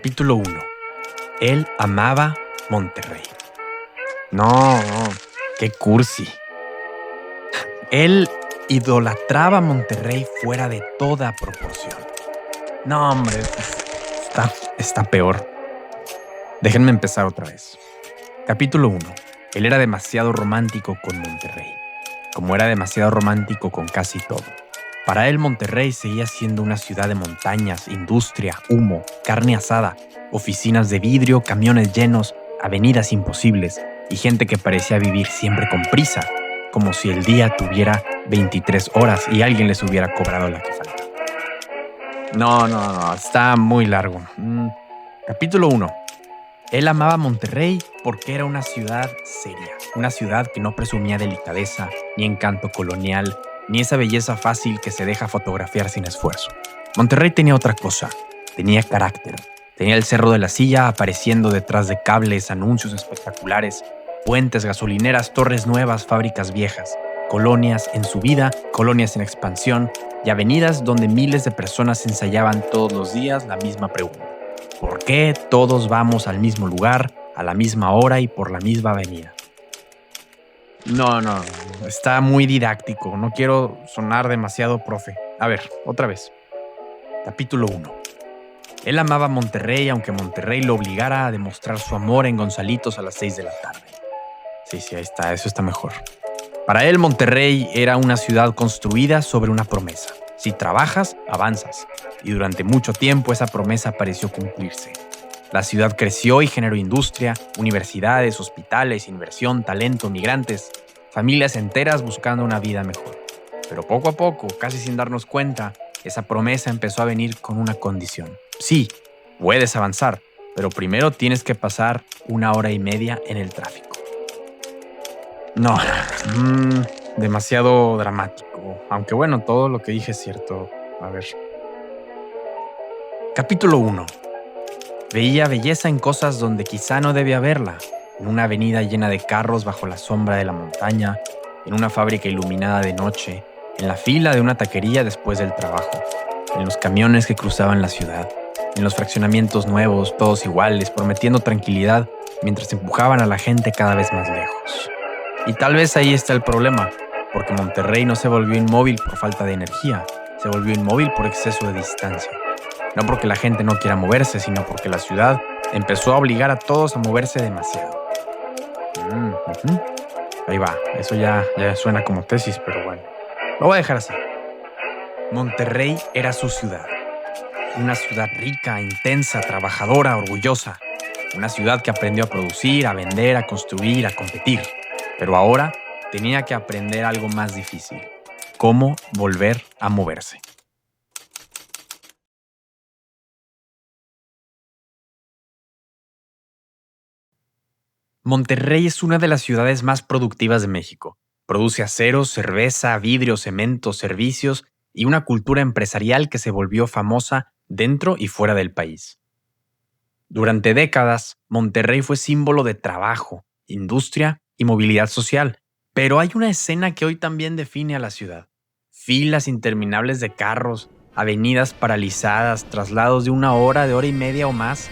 Capítulo 1. Él amaba Monterrey. No, qué cursi. Él idolatraba Monterrey fuera de toda proporción. No, hombre, está peor. Déjenme empezar otra vez. Capítulo 1. Él era demasiado romántico con Monterrey, como era demasiado romántico con casi todo. Para él, Monterrey seguía siendo una ciudad de montañas, industria, humo, carne asada, oficinas de vidrio, camiones llenos, avenidas imposibles y gente que parecía vivir siempre con prisa, como si el día tuviera 23 horas y alguien les hubiera cobrado la que falta. No, está muy largo. Capítulo 1. Él amaba Monterrey porque era una ciudad seria, una ciudad que no presumía delicadeza, ni encanto colonial, ni esa belleza fácil que se deja fotografiar sin esfuerzo. Monterrey tenía otra cosa, tenía carácter. Tenía el Cerro de la Silla apareciendo detrás de cables, anuncios espectaculares, puentes, gasolineras, torres nuevas, fábricas viejas, colonias en subida, colonias en expansión y avenidas donde miles de personas ensayaban todos los días la misma pregunta. ¿Por qué todos vamos al mismo lugar, a la misma hora y por la misma avenida? No, está muy didáctico. No quiero sonar demasiado profe. A ver, otra vez. Capítulo 1. Él amaba Monterrey aunque Monterrey lo obligara a demostrar su amor en Gonzalitos a las 6 de la tarde. Sí, ahí está, eso está mejor. Para él, Monterrey era una ciudad construida sobre una promesa. Si trabajas, avanzas. Y durante mucho tiempo esa promesa pareció cumplirse. La ciudad creció y generó industria, universidades, hospitales, inversión, talento, migrantes, familias enteras buscando una vida mejor. Pero poco a poco, casi sin darnos cuenta, esa promesa empezó a venir con una condición. Sí, puedes avanzar, pero primero tienes que pasar 1 hora y media en el tráfico. No, demasiado dramático. Aunque bueno, todo lo que dije es cierto. A ver. Capítulo 1. Veía belleza en cosas donde quizá no debía verla. En una avenida llena de carros bajo la sombra de la montaña, en una fábrica iluminada de noche, en la fila de una taquería después del trabajo, en los camiones que cruzaban la ciudad, en los fraccionamientos nuevos, todos iguales, prometiendo tranquilidad mientras empujaban a la gente cada vez más lejos. Y tal vez ahí está el problema, porque Monterrey no se volvió inmóvil por falta de energía, se volvió inmóvil por exceso de distancia. No porque la gente no quiera moverse, sino porque la ciudad empezó a obligar a todos a moverse demasiado. Ahí va, eso ya suena como tesis, pero bueno. Lo voy a dejar así. Monterrey era su ciudad. Una ciudad rica, intensa, trabajadora, orgullosa. Una ciudad que aprendió a producir, a vender, a construir, a competir. Pero ahora tenía que aprender algo más difícil. Cómo volver a moverse. Monterrey es una de las ciudades más productivas de México. Produce acero, cerveza, vidrio, cemento, servicios y una cultura empresarial que se volvió famosa dentro y fuera del país. Durante décadas, Monterrey fue símbolo de trabajo, industria y movilidad social, pero hay una escena que hoy también define a la ciudad. Filas interminables de carros, avenidas paralizadas, traslados de 1 hora, de 1 hora y media o más.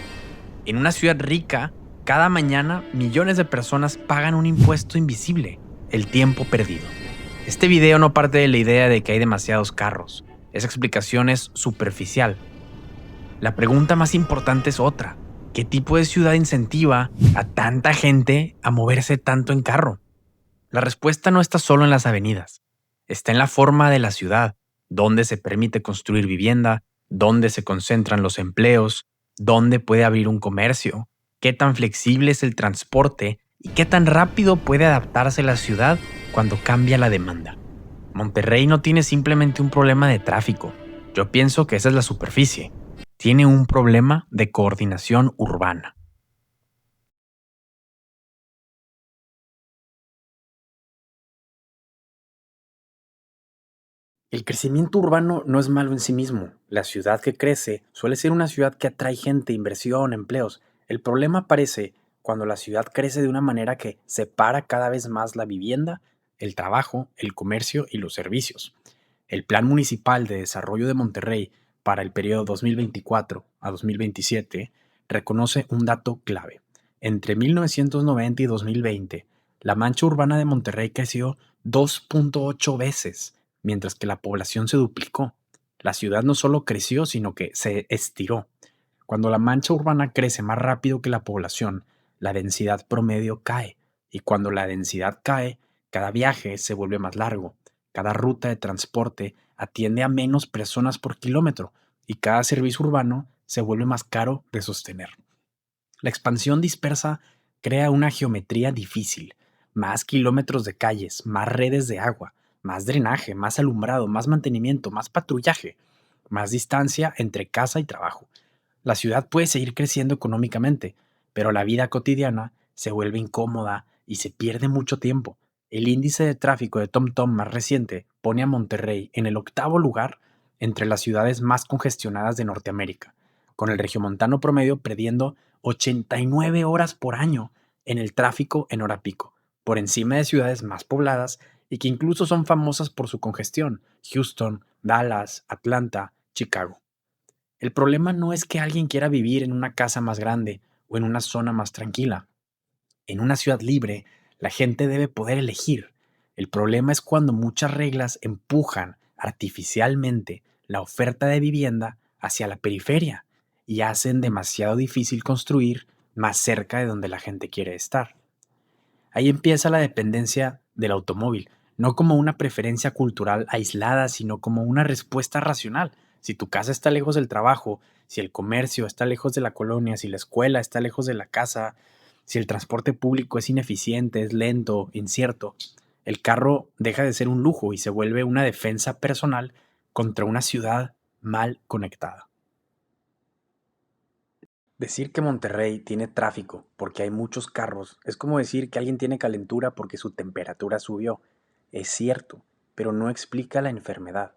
En una ciudad rica, cada mañana millones de personas pagan un impuesto invisible, el tiempo perdido. Este video no parte de la idea de que hay demasiados carros. Esa explicación es superficial. La pregunta más importante es otra. ¿Qué tipo de ciudad incentiva a tanta gente a moverse tanto en carro? La respuesta no está solo en las avenidas. Está en la forma de la ciudad, dónde se permite construir vivienda, dónde se concentran los empleos, dónde puede abrir un comercio, qué tan flexible es el transporte y qué tan rápido puede adaptarse la ciudad cuando cambia la demanda. Monterrey no tiene simplemente un problema de tráfico. Yo pienso que esa es la superficie. Tiene un problema de coordinación urbana. El crecimiento urbano no es malo en sí mismo. La ciudad que crece suele ser una ciudad que atrae gente, inversión, empleos. El problema aparece cuando la ciudad crece de una manera que separa cada vez más la vivienda, el trabajo, el comercio y los servicios. El Plan Municipal de Desarrollo de Monterrey para el periodo 2024 a 2027 reconoce un dato clave. Entre 1990 y 2020, la mancha urbana de Monterrey creció 2.8 veces, mientras que la población se duplicó. La ciudad no solo creció, sino que se estiró. Cuando la mancha urbana crece más rápido que la población, la densidad promedio cae. Y cuando la densidad cae, cada viaje se vuelve más largo. Cada ruta de transporte atiende a menos personas por kilómetro y cada servicio urbano se vuelve más caro de sostener. La expansión dispersa crea una geometría difícil, más kilómetros de calles, más redes de agua, más drenaje, más alumbrado, más mantenimiento, más patrullaje, más distancia entre casa y trabajo. La ciudad puede seguir creciendo económicamente, pero la vida cotidiana se vuelve incómoda y se pierde mucho tiempo. El índice de tráfico de TomTom más reciente pone a Monterrey en el 8.º lugar entre las ciudades más congestionadas de Norteamérica, con el regiomontano promedio perdiendo 89 horas por año en el tráfico en hora pico, por encima de ciudades más pobladas y que incluso son famosas por su congestión: Houston, Dallas, Atlanta, Chicago. El problema no es que alguien quiera vivir en una casa más grande o en una zona más tranquila. En una ciudad libre, la gente debe poder elegir. El problema es cuando muchas reglas empujan artificialmente la oferta de vivienda hacia la periferia y hacen demasiado difícil construir más cerca de donde la gente quiere estar. Ahí empieza la dependencia del automóvil, no como una preferencia cultural aislada, sino como una respuesta racional. Si tu casa está lejos del trabajo, si el comercio está lejos de la colonia, si la escuela está lejos de la casa, si el transporte público es ineficiente, es lento, incierto, el carro deja de ser un lujo y se vuelve una defensa personal contra una ciudad mal conectada. Decir que Monterrey tiene tráfico porque hay muchos carros es como decir que alguien tiene calentura porque su temperatura subió. Es cierto, pero no explica la enfermedad.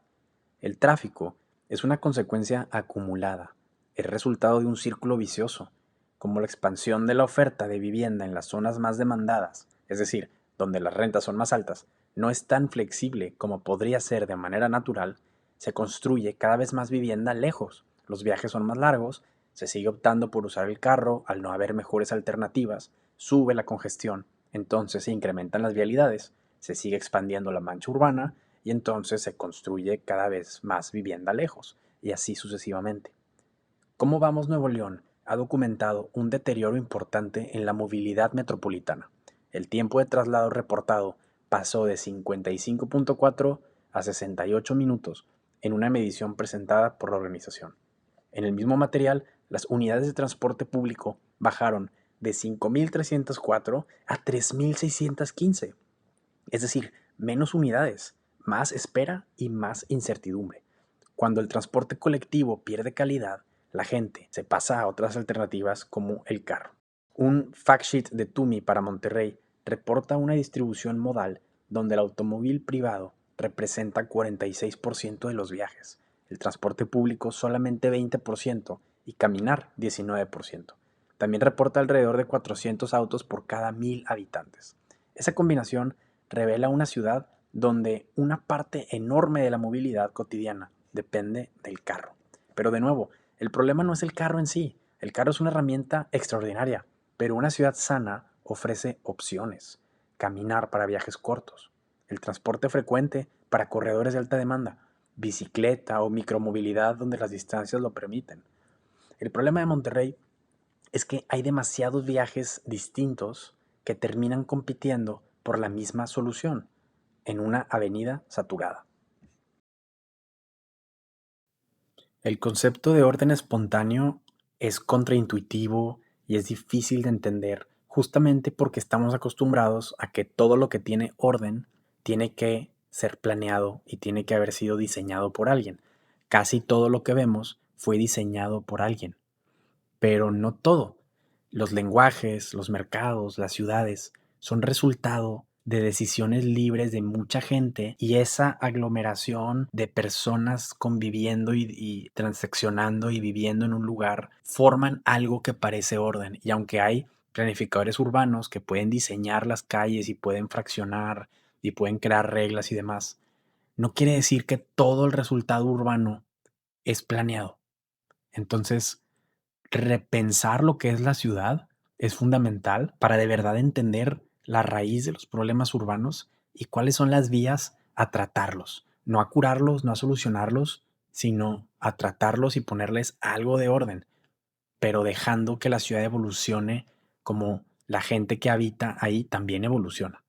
El tráfico es una consecuencia acumulada, es resultado de un círculo vicioso, como la expansión de la oferta de vivienda en las zonas más demandadas, es decir, donde las rentas son más altas, no es tan flexible como podría ser de manera natural. Se construye cada vez más vivienda lejos, los viajes son más largos, se sigue optando por usar el carro al no haber mejores alternativas, sube la congestión, entonces se incrementan las vialidades, se sigue expandiendo la mancha urbana y entonces se construye cada vez más vivienda lejos, y así sucesivamente. ¿Cómo vamos Nuevo León? Ha documentado un deterioro importante en la movilidad metropolitana. El tiempo de traslado reportado pasó de 55.4 a 68 minutos en una medición presentada por la organización. En el mismo material, las unidades de transporte público bajaron de 5.304 a 3.615, es decir, menos unidades, más espera y más incertidumbre. Cuando el transporte colectivo pierde calidad, la gente se pasa a otras alternativas como el carro. Un fact sheet de TUMI para Monterrey reporta una distribución modal donde el automóvil privado representa 46% de los viajes, el transporte público solamente 20% y caminar 19%. También reporta alrededor de 400 autos por cada 1.000 habitantes. Esa combinación revela una ciudad donde una parte enorme de la movilidad cotidiana depende del carro. Pero de nuevo, el problema no es el carro en sí. El carro es una herramienta extraordinaria, pero una ciudad sana ofrece opciones. Caminar para viajes cortos, el transporte frecuente para corredores de alta demanda, bicicleta o micromovilidad donde las distancias lo permiten. El problema de Monterrey es que hay demasiados viajes distintos que terminan compitiendo por la misma solución en una avenida saturada. El concepto de orden espontáneo es contraintuitivo y es difícil de entender justamente porque estamos acostumbrados a que todo lo que tiene orden tiene que ser planeado y tiene que haber sido diseñado por alguien. Casi todo lo que vemos fue diseñado por alguien, pero no todo. Los lenguajes, los mercados, las ciudades son resultado de decisiones libres de mucha gente y esa aglomeración de personas conviviendo y transaccionando y viviendo en un lugar forman algo que parece orden. Y aunque hay planificadores urbanos que pueden diseñar las calles y pueden fraccionar y pueden crear reglas y demás, no quiere decir que todo el resultado urbano es planeado. Entonces, repensar lo que es la ciudad es fundamental para de verdad entender la raíz de los problemas urbanos y cuáles son las vías a tratarlos. No a curarlos, no a solucionarlos, sino a tratarlos y ponerles algo de orden, pero dejando que la ciudad evolucione como la gente que habita ahí también evoluciona.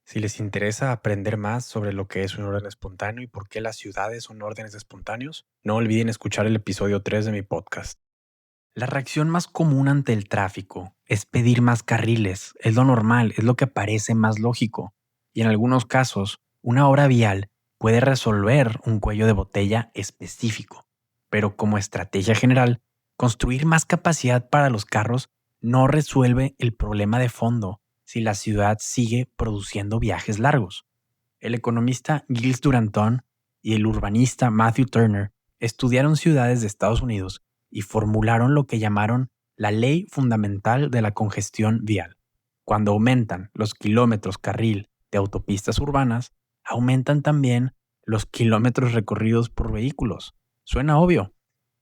Si les interesa aprender más sobre lo que es un orden espontáneo y por qué las ciudades son órdenes espontáneos, no olviden escuchar el episodio 3 de mi podcast. La reacción más común ante el tráfico es pedir más carriles. Es lo normal, es lo que parece más lógico. Y en algunos casos, una hora vial puede resolver un cuello de botella específico. Pero como estrategia general, construir más capacidad para los carros no resuelve el problema de fondo si la ciudad sigue produciendo viajes largos. El economista Gilles Duranton y el urbanista Matthew Turner estudiaron ciudades de Estados Unidos y formularon lo que llamaron la ley fundamental de la congestión vial. Cuando aumentan los kilómetros carril de autopistas urbanas, aumentan también los kilómetros recorridos por vehículos. Suena obvio.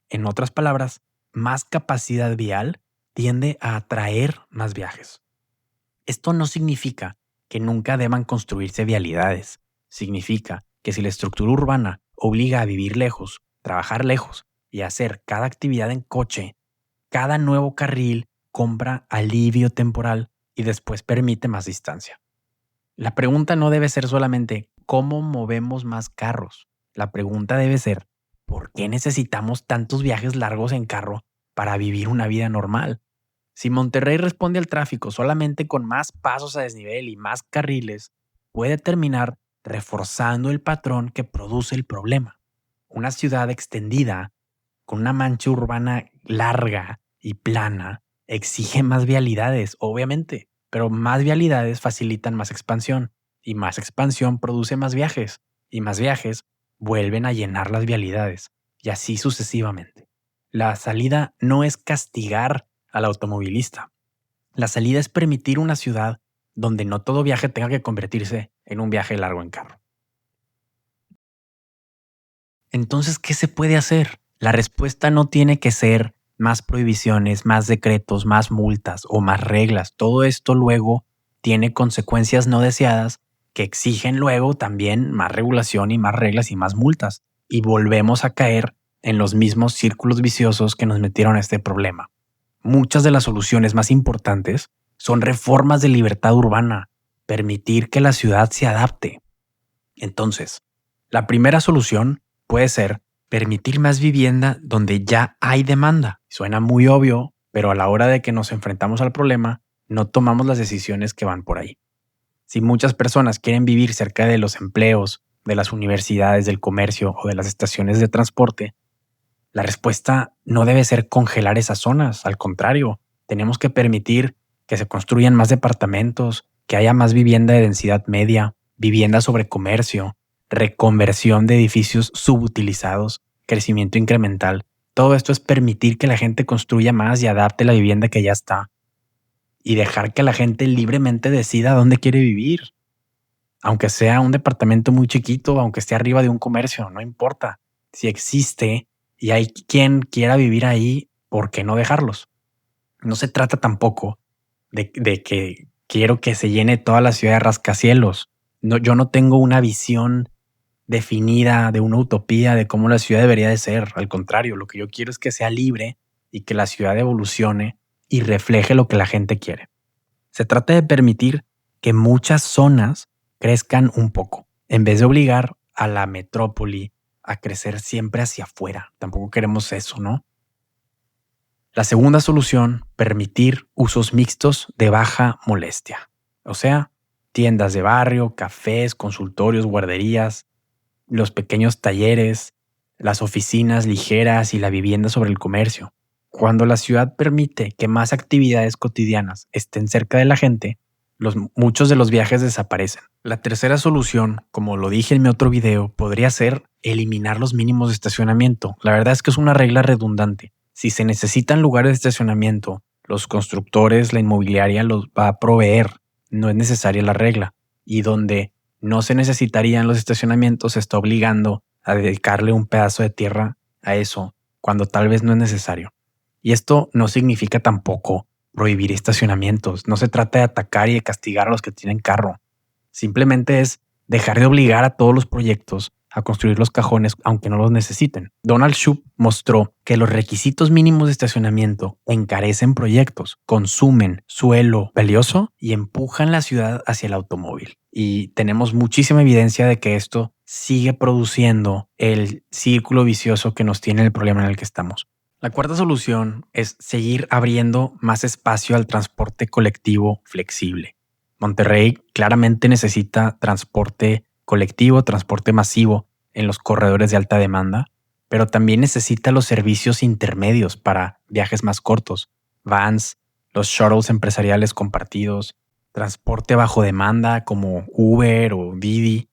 En otras palabras, más capacidad vial tiende a atraer más viajes. Esto no significa que nunca deban construirse vialidades. Significa que si la estructura urbana obliga a vivir lejos, trabajar lejos y hacer cada actividad en coche, cada nuevo carril compra alivio temporal y después permite más distancia. La pregunta no debe ser solamente ¿cómo movemos más carros? La pregunta debe ser ¿por qué necesitamos tantos viajes largos en carro para vivir una vida normal? Si Monterrey responde al tráfico solamente con más pasos a desnivel y más carriles, puede terminar reforzando el patrón que produce el problema. Una ciudad extendida, con una mancha urbana larga y plana, exige más vialidades, obviamente, pero más vialidades facilitan más expansión, y más expansión produce y más viajes vuelven a llenar las vialidades, y así sucesivamente. La salida no es castigar al automovilista. La salida es permitir una ciudad donde no todo viaje tenga que convertirse en un viaje largo en carro. Entonces, ¿qué se puede hacer? La respuesta no tiene que ser más prohibiciones, más decretos, más multas o más reglas. Todo esto luego tiene consecuencias no deseadas que exigen luego también más regulación y más reglas y más multas. Y volvemos a caer en los mismos círculos viciosos que nos metieron a este problema. Muchas de las soluciones más importantes son reformas de libertad urbana, permitir que la ciudad se adapte. Entonces, la primera solución puede ser permitir más vivienda donde ya hay demanda. Suena muy obvio, pero a la hora de que nos enfrentamos al problema, no tomamos las decisiones que van por ahí. Si muchas personas quieren vivir cerca de los empleos, de las universidades, del comercio o de las estaciones de transporte, la respuesta no debe ser congelar esas zonas. Al contrario, tenemos que permitir que se construyan más departamentos, que haya más vivienda de densidad media, vivienda sobre comercio, reconversión de edificios subutilizados, crecimiento incremental. Todo esto es permitir que la gente construya más y adapte la vivienda que ya está. Y dejar que la gente libremente decida dónde quiere vivir. Aunque sea un departamento muy chiquito, aunque esté arriba de un comercio, no importa. Si existe y hay quien quiera vivir ahí, ¿por qué no dejarlos? No se trata tampoco de que quiero que se llene toda la ciudad de rascacielos. No, yo no tengo una visión definida de una utopía de cómo la ciudad debería de ser. Al contrario, lo que yo quiero es que sea libre y que la ciudad evolucione y refleje lo que la gente quiere. Se trata de permitir que muchas zonas crezcan un poco, en vez de obligar a la metrópoli a crecer siempre hacia afuera. Tampoco queremos eso, ¿no? La segunda solución, permitir usos mixtos de baja molestia. O sea, tiendas de barrio, cafés, consultorios, guarderías, los pequeños talleres, las oficinas ligeras y la vivienda sobre el comercio. Cuando la ciudad permite que más actividades cotidianas estén cerca de la gente, muchos de los viajes desaparecen. La tercera solución, como lo dije en mi otro video, podría ser eliminar los mínimos de estacionamiento. La verdad es que es una regla redundante. Si se necesitan lugares de estacionamiento, los constructores, la inmobiliaria los va a proveer. No es necesaria la regla. Y donde no se necesitarían los estacionamientos, se está obligando a dedicarle un pedazo de tierra a eso, cuando tal vez no es necesario. Y esto no significa tampoco prohibir estacionamientos. No se trata de atacar y de castigar a los que tienen carro. Simplemente es dejar de obligar a todos los proyectos a construir los cajones aunque no los necesiten. Donald Shoup mostró que los requisitos mínimos de estacionamiento encarecen proyectos, consumen suelo valioso y empujan la ciudad hacia el automóvil. Y tenemos muchísima evidencia de que esto sigue produciendo el círculo vicioso que nos tiene el problema en el que estamos. La cuarta solución es seguir abriendo más espacio al transporte colectivo flexible. Monterrey claramente necesita transporte colectivo, transporte masivo en los corredores de alta demanda, pero también necesita los servicios intermedios para viajes más cortos, vans, los shuttles empresariales compartidos, transporte bajo demanda como Uber o Didi,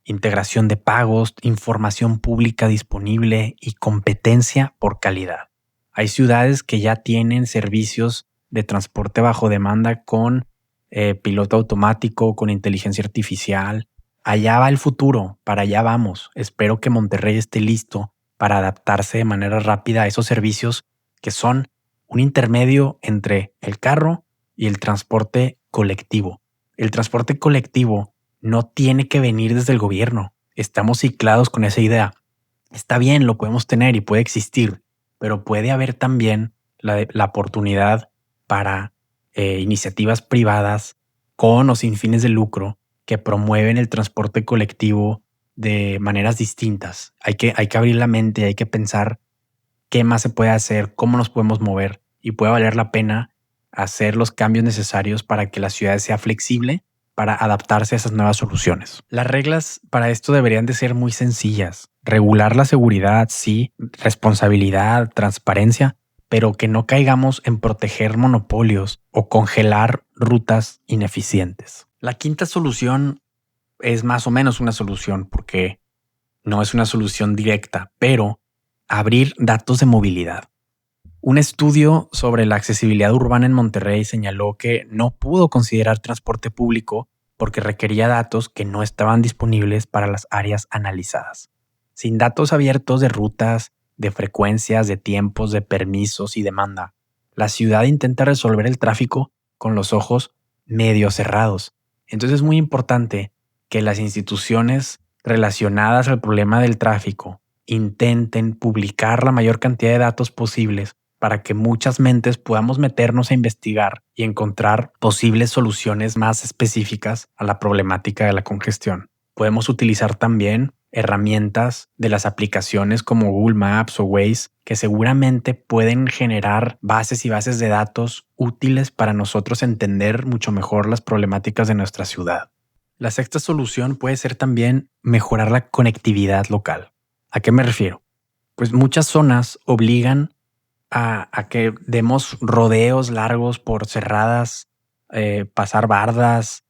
integración de pagos, información pública disponible y competencia por calidad. Hay ciudades que ya tienen servicios de transporte bajo demanda con piloto automático, con inteligencia artificial. Allá va el futuro, para allá vamos. Espero que Monterrey esté listo para adaptarse de manera rápida a esos servicios que son un intermedio entre el carro y el transporte colectivo. El transporte colectivo no tiene que venir desde el gobierno. Estamos ciclados con esa idea. Está bien, lo podemos tener y puede existir, pero puede haber también la oportunidad para iniciativas privadas con o sin fines de lucro que promueven el transporte colectivo de maneras distintas. Hay que abrir la mente, hay que pensar qué más se puede hacer, cómo nos podemos mover y puede valer la pena hacer los cambios necesarios para que la ciudad sea flexible para adaptarse a esas nuevas soluciones. Las reglas para esto deberían de ser muy sencillas. Regular la seguridad, sí, responsabilidad, transparencia, pero que no caigamos en proteger monopolios o congelar rutas ineficientes. La quinta solución es más o menos una solución porque no es una solución directa, pero abrir datos de movilidad. Un estudio sobre la accesibilidad urbana en Monterrey señaló que no pudo considerar transporte público porque requería datos que no estaban disponibles para las áreas analizadas. Sin datos abiertos de rutas, de frecuencias, de tiempos, de permisos y demanda, la ciudad intenta resolver el tráfico con los ojos medio cerrados. Entonces es muy importante que las instituciones relacionadas al problema del tráfico intenten publicar la mayor cantidad de datos posibles para que muchas mentes podamos meternos a investigar y encontrar posibles soluciones más específicas a la problemática de la congestión. Podemos utilizar también herramientas de las aplicaciones como Google Maps o Waze que seguramente pueden generar bases y bases de datos útiles para nosotros entender mucho mejor las problemáticas de nuestra ciudad. La sexta solución puede ser también mejorar la conectividad local. ¿A qué me refiero? Pues muchas zonas obligan a que demos rodeos largos por cerradas, pasar bardas,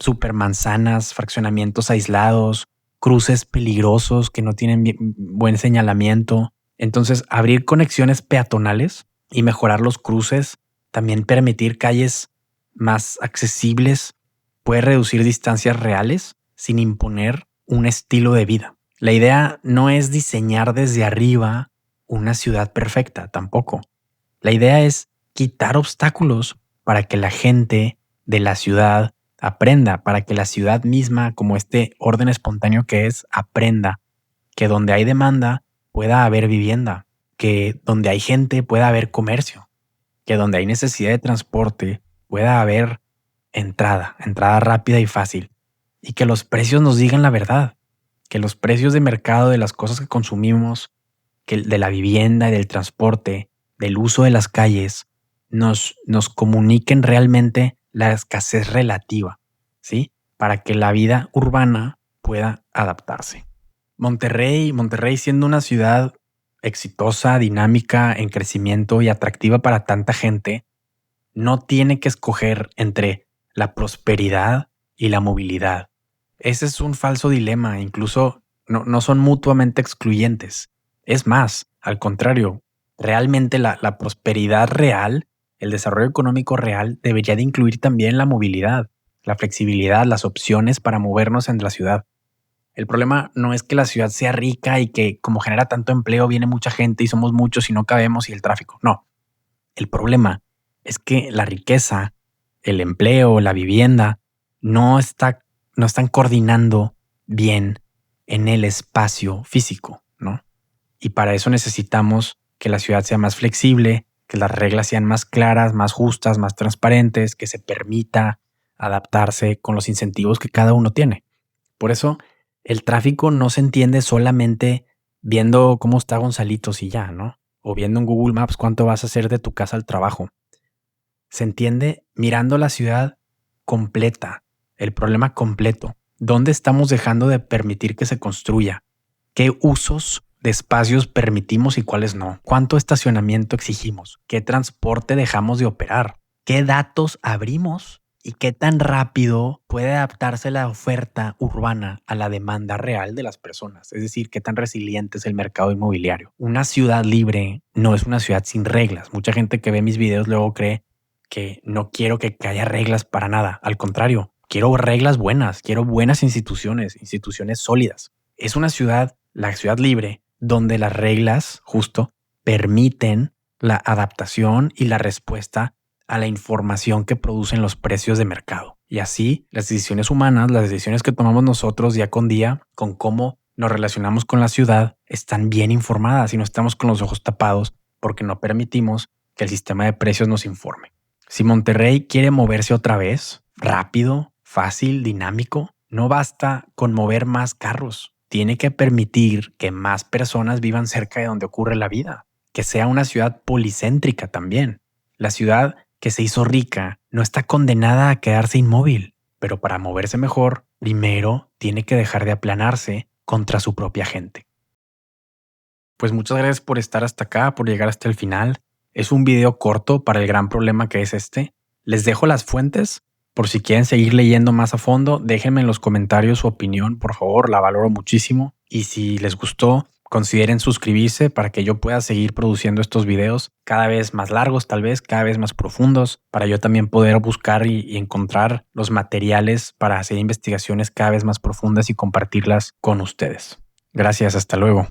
supermanzanas, fraccionamientos aislados, cruces peligrosos que no tienen buen señalamiento. Entonces, abrir conexiones peatonales y mejorar los cruces, también permitir calles más accesibles, puede reducir distancias reales sin imponer un estilo de vida. La idea no es diseñar desde arriba una ciudad perfecta, tampoco. La idea es quitar obstáculos para que la gente de la ciudad aprenda, para que la ciudad misma, como este orden espontáneo que es, aprenda que donde hay demanda pueda haber vivienda, que donde hay gente pueda haber comercio, que donde hay necesidad de transporte pueda haber entrada rápida y fácil, y que los precios nos digan la verdad, que los precios de mercado de las cosas que consumimos, que de la vivienda y del transporte, del uso de las calles, nos comuniquen realmente la escasez relativa, ¿sí? Para que la vida urbana pueda adaptarse. Monterrey siendo una ciudad exitosa, dinámica, en crecimiento y atractiva para tanta gente, no tiene que escoger entre la prosperidad y la movilidad. Ese es un falso dilema, incluso no son mutuamente excluyentes. Es más, al contrario, realmente la prosperidad real, el desarrollo económico real debería de incluir también la movilidad, la flexibilidad, las opciones para movernos en la ciudad. El problema no es que la ciudad sea rica y que como genera tanto empleo viene mucha gente y somos muchos y no cabemos y el tráfico. No, el problema es que la riqueza, el empleo, la vivienda no están coordinando bien en el espacio físico, ¿no? Y para eso necesitamos que la ciudad sea más flexible, que las reglas sean más claras, más justas, más transparentes, que se permita adaptarse con los incentivos que cada uno tiene. Por eso, el tráfico no se entiende solamente viendo cómo está Gonzalitos y ya, ¿no? O viendo en Google Maps cuánto vas a hacer de tu casa al trabajo. Se entiende mirando la ciudad completa, el problema completo. ¿Dónde estamos dejando de permitir que se construya? ¿Qué usos de espacios permitimos y cuáles no? ¿Cuánto estacionamiento exigimos? ¿Qué transporte dejamos de operar? ¿Qué datos abrimos? ¿Y qué tan rápido puede adaptarse la oferta urbana a la demanda real de las personas? Es decir, qué tan resiliente es el mercado inmobiliario. Una ciudad libre no es una ciudad sin reglas. Mucha gente que ve mis videos luego cree que no quiero que haya reglas para nada. Al contrario, quiero reglas buenas, quiero buenas instituciones sólidas. Es una ciudad, la ciudad libre, donde las reglas justo permiten la adaptación y la respuesta a la información que producen los precios de mercado. Y así las decisiones humanas, las decisiones que tomamos nosotros día con día, con cómo nos relacionamos con la ciudad, están bien informadas y no estamos con los ojos tapados porque no permitimos que el sistema de precios nos informe. Si Monterrey quiere moverse otra vez, rápido, fácil, dinámico, no basta con mover más carros. Tiene que permitir que más personas vivan cerca de donde ocurre la vida, que sea una ciudad policéntrica también. La ciudad que se hizo rica no está condenada a quedarse inmóvil, pero para moverse mejor, primero tiene que dejar de aplanarse contra su propia gente. Pues muchas gracias por estar hasta acá, por llegar hasta el final. Es un video corto para el gran problema que es este. Les dejo las fuentes por si quieren seguir leyendo más a fondo. Déjenme en los comentarios su opinión, por favor, la valoro muchísimo. Y si les gustó, consideren suscribirse para que yo pueda seguir produciendo estos videos cada vez más largos, tal vez cada vez más profundos, para yo también poder buscar y encontrar los materiales para hacer investigaciones cada vez más profundas y compartirlas con ustedes. Gracias, hasta luego.